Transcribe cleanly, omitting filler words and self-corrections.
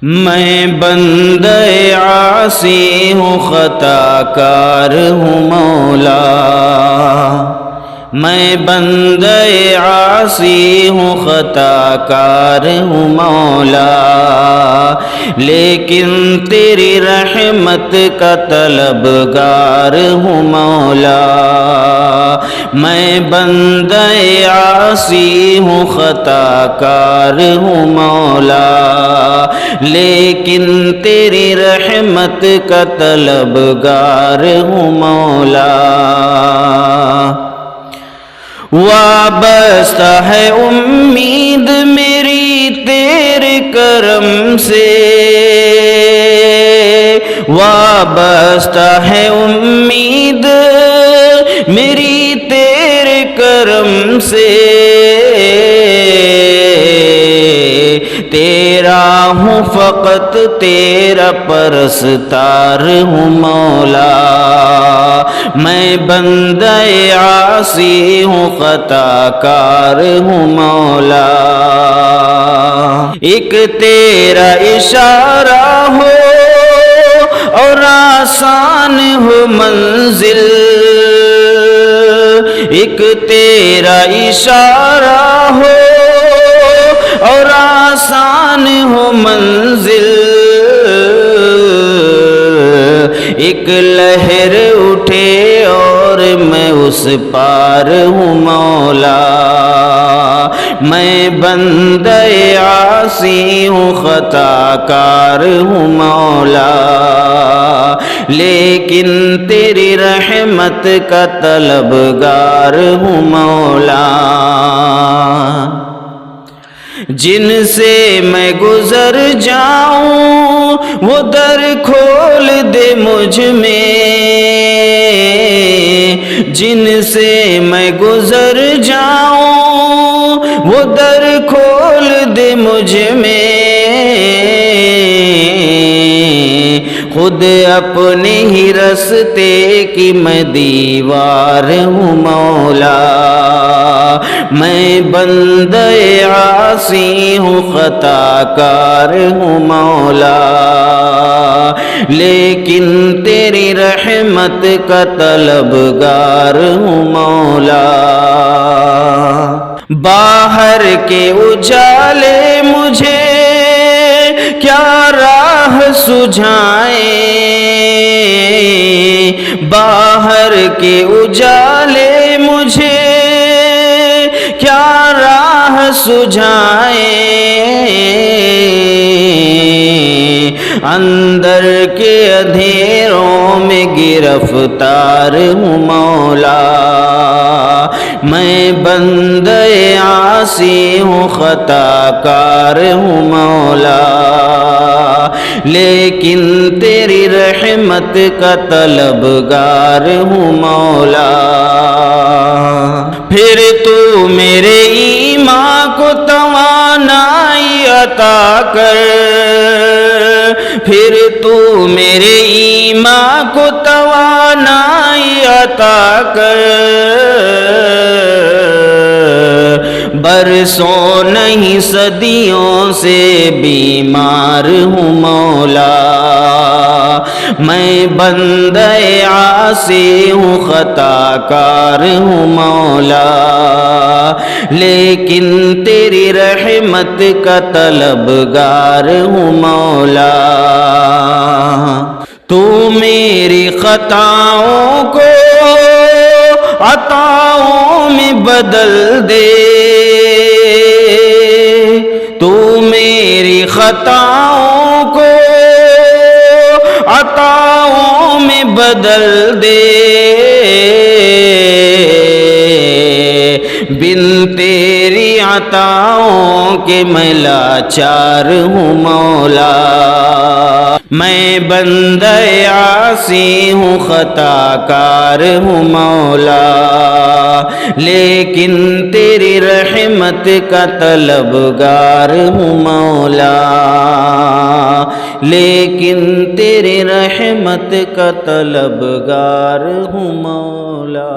میں بندے عاصی ہوں خطا کار ہوں مولا، میں بندے عاصی ہوں خطا کار ہوں مولا، لیکن تیری رحمت کا طلبگار ہوں مولا۔ میں بندے عاصی ہوں خطا کار ہوں مولا، لیکن تیری رحمت کا طلبگار ہوں مولا۔ وابستہ ہے امید میری تیرے کرم سے، وابستہ ہے امید میری تیرے کرم سے، تیرا ہوں فقط تیرا پرستار ہوں مولا۔ میں بندے عاصی ہوں خطا کار ہوں مولا، ایک تیرا اشارہ ہو اور آسان ہو منزل، ایک تیرا اشارہ ہو اور آسان ہو منزل، ایک لہر اٹھے اور میں اس پار ہوں مولا۔ میں بندے عاصی ہوں خطا کار ہوں مولا، لیکن تیری رحمت کا طلبگار ہوں مولا۔ جن سے میں گزر جاؤں وہ در کھول دے مجھ میں، جن سے میں گزر جاؤں وہ در کھول دے مجھ میں، خود اپنے ہی رستے کی میں دیوار ہوں مولا۔ میں بندے عاصی ہوں خطا کار ہوں مولا، لیکن تیری رحمت کا طلبگار ہوں مولا۔ باہر کے اجالے مجھے کیا راہ سجھائیں، باہر کے اجالے مجھے کیا راہ سجھائیں، اندر کے اندھیروں میں گرفتار ہوں مولا۔ میں بندے عاصی ہوں خطا کار ہوں مولا، لیکن تیری رحمت کا طلبگار ہوں مولا۔ پھر تو میرے ایمان کو توانائی عطا کر، پھر تو میرے ایمان کو توانائی عطا کر، برسوں نہیں صدیوں سے بیمار ہوں مولا۔ میں بندے عاصی ہوں خطا کار ہوں مولا، لیکن تیری رحمت کا طلبگار ہوں مولا۔ تو میری خطاؤں کو عطاؤں میں بدل دے، تو میری خطاؤں کو عطاؤں میں بدل دے، بن تیری عطاؤں کے میں لاچار ہوں مولا۔ میں بندے عاصی ہوں خطا کار ہوں مولا، لیکن تیری رحمت کا طلبگار ہوں مولا، لیکن تیری رحمت کا طلبگار ہوں مولا۔